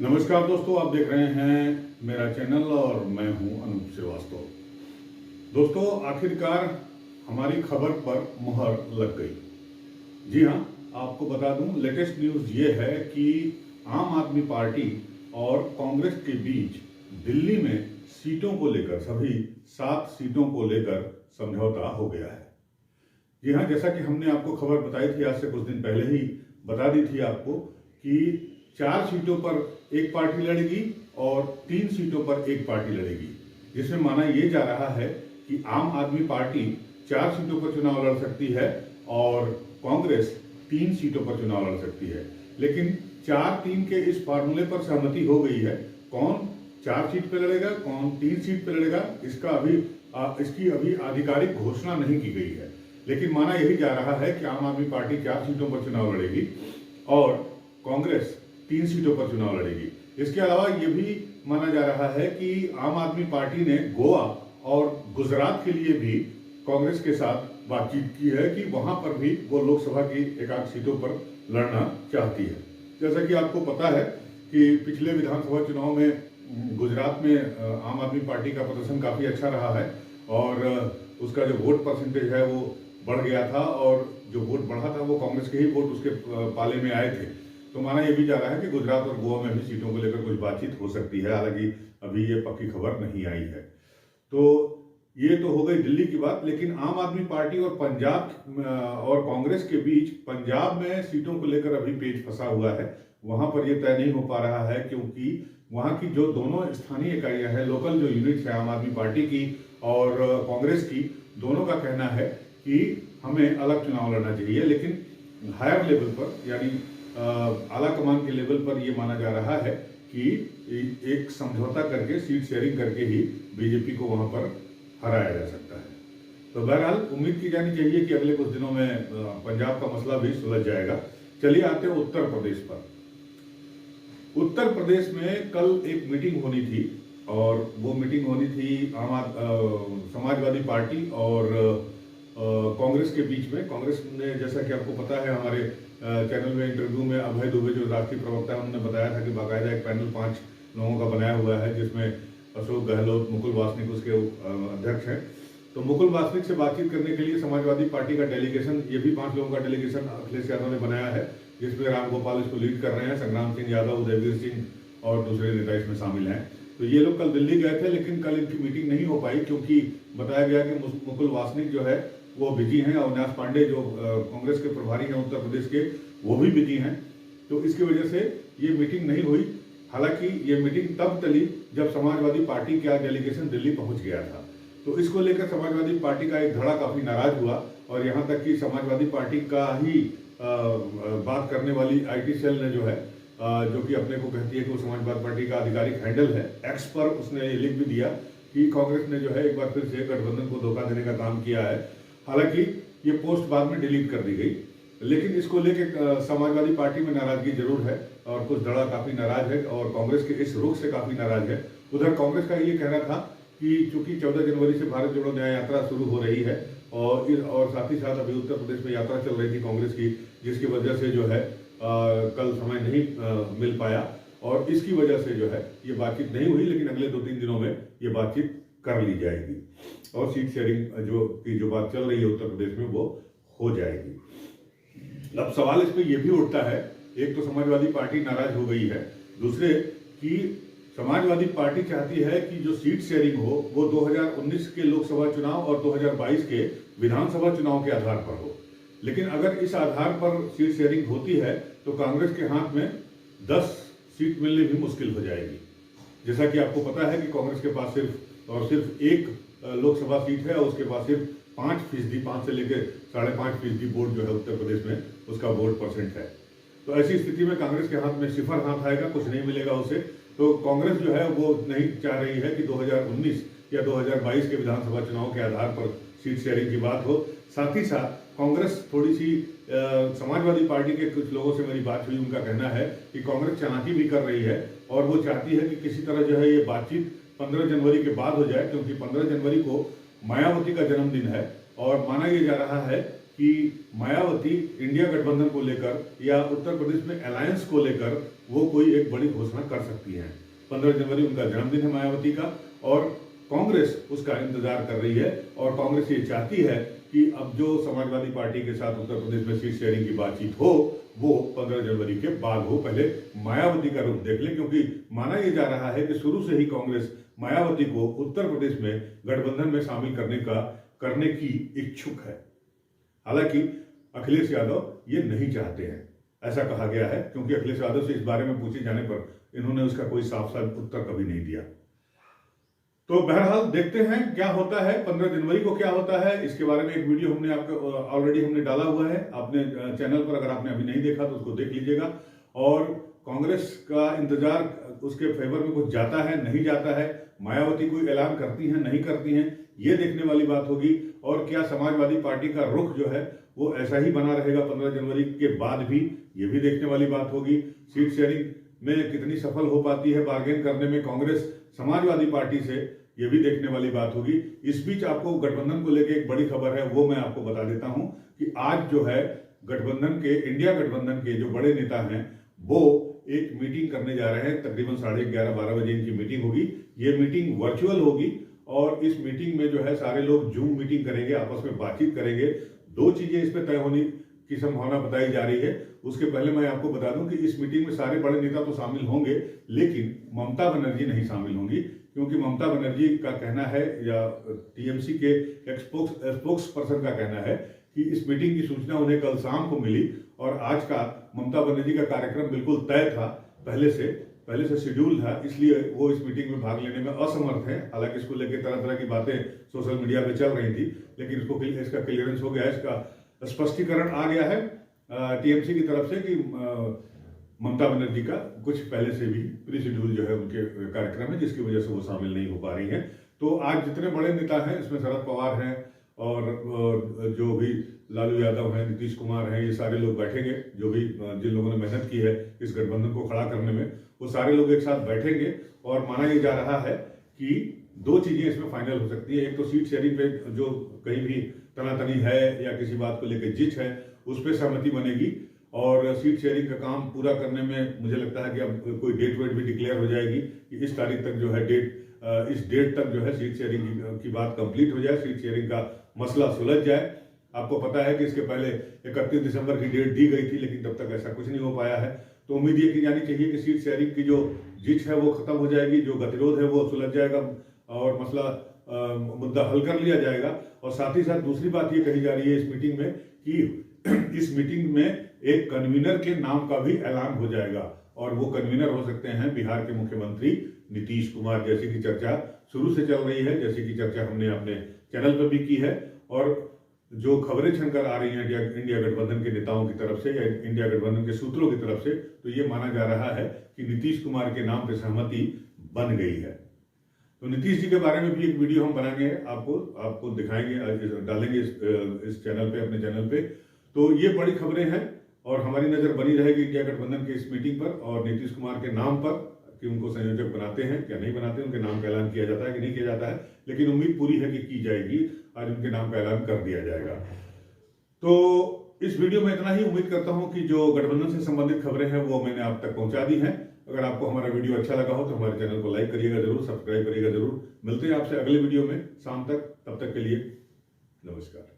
नमस्कार दोस्तों, आप देख रहे हैं मेरा चैनल और मैं हूं अनूप श्रीवास्तव। दोस्तों, आखिरकार हमारी खबर पर मुहर लग गई। जी हां, आपको बता दूं, लेटेस्ट न्यूज़ ये है कि आम आदमी पार्टी और कांग्रेस के बीच दिल्ली में सीटों को लेकर, सभी 7 सीटों को लेकर समझौता हो गया है। जी हाँ, जैसा कि हमने आपको खबर बताई थी, आज से कुछ दिन पहले ही बता दी थी आपको कि 4 सीटों पर एक पार्टी लड़ेगी और 3 सीटों पर एक पार्टी लड़ेगी, जिसमें माना यह जा रहा है कि आम आदमी पार्टी 4 सीटों पर चुनाव लड़ सकती है और कांग्रेस 3 सीटों पर चुनाव लड़ सकती है। लेकिन 4-3 के इस फार्मूले पर सहमति हो गई है। कौन 4 सीट पर लड़ेगा, कौन 3 सीट पर लड़ेगा, इसकी अभी आधिकारिक घोषणा नहीं की गई है। लेकिन माना यही जा रहा है कि आम आदमी पार्टी 4 सीटों पर चुनाव लड़ेगी और कांग्रेस 3 सीटों पर चुनाव लड़ेगी। इसके अलावा यह भी माना जा रहा है कि आम आदमी पार्टी ने गोवा और गुजरात के लिए भी कांग्रेस के साथ बातचीत की है कि वहां पर भी वो लोकसभा की एकाध सीटों पर लड़ना चाहती है। जैसा कि आपको पता है कि पिछले विधानसभा चुनाव में गुजरात में आम आदमी पार्टी का प्रदर्शन काफी अच्छा रहा है और उसका जो वोट परसेंटेज है वो बढ़ गया था और जो वोट बढ़ा था वो कांग्रेस के ही वोट उसके पाले में आए थे। तो माना यह भी जा रहा है कि गुजरात और गोवा में भी सीटों को लेकर कुछ बातचीत हो सकती है। हालांकि अभी ये पक्की खबर नहीं आई है। तो ये तो हो गई दिल्ली की बात। लेकिन आम आदमी पार्टी और पंजाब और कांग्रेस के बीच पंजाब में सीटों को लेकर अभी पेच फंसा हुआ है। वहां पर यह तय नहीं हो पा रहा है क्योंकि वहां की जो दोनों स्थानीय इकाइयां हैं, लोकल जो यूनिट्स है आम आदमी पार्टी की और कांग्रेस की, दोनों का कहना है कि हमें अलग चुनाव लड़ना चाहिए। लेकिन हायर लेवल पर, यानी आला कमान के लेवल पर यह माना जा रहा है कि एक समझौता करके, सीट शेयरिंग करके ही बीजेपी को वहां पर हराया जा सकता है। तो बहरहाल उम्मीद की जानी चाहिए कि अगले कुछ दिनों में पंजाब का मसला भी सुलझ जाएगा। चलिए आते हैं उत्तर प्रदेश पर। उत्तर प्रदेश में कल एक मीटिंग होनी थी और वो मीटिंग होनी थी समाजवादी पार्टी और कांग्रेस के बीच में। कांग्रेस ने, जैसा कि आपको पता है, हमारे चैनल में इंटरव्यू में अभय दुबे जो राष्ट्रीय प्रवक्ता है, उन्होंने बताया था कि बाकायदा एक पैनल 5 लोगों का बनाया हुआ है, जिसमें अशोक गहलोत, मुकुल वासनिक उसके अध्यक्ष हैं। तो मुकुल वासनिक से बातचीत करने के लिए समाजवादी पार्टी का डेलीगेशन, ये भी 5 लोगों का डेलीगेशन अखिलेश यादव ने बनाया है, जिसमें राम गोपाल इसको लीड कर रहे हैं, संग्राम सिंह यादव, उदयवीर सिंह और दूसरे नेता इसमें शामिल हैं। तो ये लोग कल दिल्ली गए थे, लेकिन कल इनकी मीटिंग नहीं हो पाई क्योंकि बताया गया कि मुकुल वासनिक जो है वो बिजी हैं और अविनाश पांडे जो कांग्रेस के प्रभारी हैं उत्तर प्रदेश के, वो भी बिजी हैं। तो इसकी वजह से ये मीटिंग नहीं हुई। हालांकि ये मीटिंग तब टली जब समाजवादी पार्टी का डेलीगेशन दिल्ली पहुंच गया था। तो इसको लेकर समाजवादी पार्टी का एक धड़ा काफी नाराज हुआ और यहां तक कि समाजवादी पार्टी का ही बात करने वाली आईटी सेल ने जो है, जो कि अपने को कहती है कि वो समाजवादी पार्टी का आधिकारिक हैंडल है, एक्स पर उसने लिख भी दिया कि कांग्रेस ने जो है एक बार फिर से गठबंधन को धोखा देने का काम किया है। हालांकि ये पोस्ट बाद में डिलीट कर दी गई, लेकिन इसको लेकर समाजवादी पार्टी में नाराजगी जरूर है और कुछ धड़ा काफी नाराज है और कांग्रेस के इस रुख से काफी नाराज है। उधर कांग्रेस का ये कहना था कि चूंकि 14 जनवरी से भारत जोड़ो न्याय यात्रा शुरू हो रही है और साथ ही साथ अभी उत्तर प्रदेश में यात्रा चल रही थी कांग्रेस की, जिसकी वजह से जो है कल समय नहीं मिल पाया और इसकी वजह से जो है ये बातचीत नहीं हुई। लेकिन अगले 2-3 दिनों में ये बातचीत कर ली जाएगी और सीट शेयरिंग जो बात चल रही है उत्तर प्रदेश में वो हो जाएगी। अब सवाल इस पे ये भी उठता है, एक तो समाजवादी पार्टी नाराज हो गई है, दूसरे कि समाजवादी पार्टी चाहती है कि जो सीट शेयरिंग हो वो 2019 के लोकसभा चुनाव और 2022 के विधानसभा चुनाव के आधार पर हो। लेकिन अगर इस आधार पर सीट शेयरिंग होती है तो कांग्रेस के हाथ में 10 सीट मिलनी भी मुश्किल हो जाएगी। जैसा कि आपको पता है कि कांग्रेस के पास सिर्फ एक लोकसभा सीट है और उसके पास सिर्फ 5% 5 से लेकर 5.5% वोट जो है उत्तर प्रदेश में उसका वोट परसेंट है। तो ऐसी स्थिति में कांग्रेस के हाथ में सिफर हाथ आएगा, कुछ नहीं मिलेगा उसे। तो कांग्रेस जो है वो नहीं चाह रही है कि 2019 या 2022 के विधानसभा चुनाव के आधार पर सीट शेयरिंग की बात हो। साथ ही साथ कांग्रेस थोड़ी सी समाजवादी पार्टी के कुछ लोगों से मेरी बात हुई, उनका कहना है कि कांग्रेस चालाकी भी कर रही है और वो चाहती है कि किसी तरह जो है ये बातचीत 15 जनवरी के बाद हो जाए, क्योंकि 15 जनवरी को मायावती का जन्मदिन है और माना यह जा रहा है कि मायावती इंडिया गठबंधन को लेकर या उत्तर प्रदेश में अलायंस को लेकर वो कोई एक बड़ी घोषणा कर सकती हैं। 15 जनवरी उनका जन्मदिन है मायावती का, और कांग्रेस उसका इंतजार कर रही है। और कांग्रेस ये चाहती है कि अब जो समाजवादी पार्टी के साथ उत्तर प्रदेश में सीट शेयरिंग की बातचीत हो वो 15 जनवरी के बाद हो, पहले मायावती का रुख देख ले, क्योंकि माना यह जा रहा है कि शुरू से ही कांग्रेस मायावती को उत्तर प्रदेश में गठबंधन में शामिल करने की इच्छुक है। हालांकि अखिलेश यादव ये नहीं चाहते हैं, ऐसा कहा गया है, क्योंकि अखिलेश यादव से इस बारे में पूछे जाने पर इन्होंने उसका कोई साफ साफ उत्तर कभी नहीं दिया। तो बहरहाल देखते हैं क्या होता है, 15 जनवरी को क्या होता है। इसके बारे में एक वीडियो हमने आपको ऑलरेडी डाला हुआ है अपने चैनल पर, अगर आपने अभी नहीं देखा तो उसको देख लीजिएगा। और कांग्रेस का इंतजार उसके फेवर में कुछ जाता है नहीं जाता है, मायावती कोई ऐलान करती हैं नहीं करती हैं, ये देखने वाली बात होगी। और क्या समाजवादी पार्टी का रुख जो है वो ऐसा ही बना रहेगा 15 जनवरी के बाद भी, ये भी देखने वाली बात होगी। सीट शेयरिंग में कितनी सफल हो पाती है बार्गेन करने में कांग्रेस समाजवादी पार्टी से, ये भी देखने वाली बात होगी। इस बीच आपको गठबंधन को लेकर एक बड़ी खबर है, वो मैं आपको बता देता हूं कि आज जो है गठबंधन के, इंडिया गठबंधन के जो बड़े नेता हैं वो एक मीटिंग करने जा रहे हैं। तकरीबन 11:30-12 बजे इनकी मीटिंग होगी। ये मीटिंग वर्चुअल होगी और इस मीटिंग में जो है सारे लोग जूम मीटिंग करेंगे, आपस में बातचीत करेंगे। 2 चीजें इस पर तय होने की संभावना बताई जा रही है। उसके पहले मैं आपको बता दूं कि इस मीटिंग में सारे बड़े नेता तो शामिल होंगे, लेकिन ममता बनर्जी नहीं शामिल होंगी, क्योंकि ममता बनर्जी का कहना है, या टीएमसी के स्पोक्स पर्सन का कहना है कि इस मीटिंग की सूचना उन्हें कल शाम को मिली और आज का ममता बनर्जी का कार्यक्रम बिल्कुल तय था, पहले से शेड्यूल था, इसलिए वो इस मीटिंग में भाग लेने में असमर्थ है। हालांकि इसको लेकर तरह तरह की बातें सोशल मीडिया पे चल रही थी, लेकिन इसका क्लियरेंस हो गया है, इसका स्पष्टीकरण आ गया है टीएमसी की तरफ से कि ममता बनर्जी का कुछ पहले से भी प्री शेड्यूल जो है उनके कार्यक्रम है, जिसकी वजह से वो शामिल नहीं हो पा रही हैं। तो आज जितने बड़े नेता हैं, इसमें शरद पवार हैं और जो भी लालू यादव हैं, नीतीश कुमार हैं, ये सारे लोग बैठेंगे। जो भी जिन लोगों ने मेहनत की है इस गठबंधन को खड़ा करने में, वो सारे लोग एक साथ बैठेंगे। और माना यह जा रहा है कि 2 चीजें इसमें फाइनल हो सकती है। एक तो सीट शेयरिंग पे जो कहीं भी तनातनी है या किसी बात को लेकर जिच है, उस पर सहमति बनेगी। और सीट शेयरिंग का काम पूरा करने में मुझे लगता है कि अब कोई डेट वेट भी डिक्लेयर हो जाएगी कि इस तारीख तक जो है इस डेट तक जो है सीट शेयरिंग की बात कंप्लीट हो जाए, सीट शेयरिंग का मसला सुलझ जाए। आपको पता है कि इसके पहले 31 दिसंबर की डेट दी गई थी, लेकिन तब तक ऐसा कुछ नहीं हो पाया है। तो उम्मीद ये की जानी चाहिए कि सीट शेयरिंग की जो जिच है वो खत्म हो जाएगी, जो गतिरोध है वो सुलझ जाएगा और मसला मुद्दा हल कर लिया जाएगा। और साथ ही साथ दूसरी बात ये कही जा रही है इस मीटिंग में कि इस मीटिंग में एक कन्वीनर के नाम का भी ऐलान हो जाएगा, और वो कन्वीनर हो सकते हैं बिहार के मुख्यमंत्री नीतीश कुमार, जैसी की चर्चा शुरू से चल रही है, जैसी की चर्चा हमने अपने चैनल पर भी की है। और जो खबरें छनकर आ रही हैं इंडिया गठबंधन के नेताओं की तरफ से या इंडिया गठबंधन के सूत्रों की तरफ से, तो ये माना जा रहा है कि नीतीश कुमार के नाम पर सहमति बन गई है। तो नीतीश जी के बारे में भी एक वीडियो हम बनाएंगे, आपको दिखाएंगे, डालेंगे इस चैनल पे, अपने चैनल पे। तो ये बड़ी खबरें हैं और हमारी नजर बनी रहेगी इंडिया गठबंधन के इस मीटिंग पर और नीतीश कुमार के नाम पर कि उनको संयोजक बनाते हैं क्या नहीं बनाते, उनके नाम का ऐलान किया जाता है कि नहीं किया जाता है। लेकिन उम्मीद पूरी है कि की जाएगी, आज उनके नाम का ऐलान कर दिया जाएगा। तो इस वीडियो में इतना ही। उम्मीद करता हूं कि जो गठबंधन से संबंधित खबरें हैं वो मैंने आप तक पहुंचा दी हैं। अगर आपको हमारा वीडियो अच्छा लगा हो तो हमारे चैनल को लाइक करिएगा जरूर, सब्सक्राइब करिएगा जरूर। मिलते हैं आपसे अगले वीडियो में शाम तक, तब तक के लिए नमस्कार।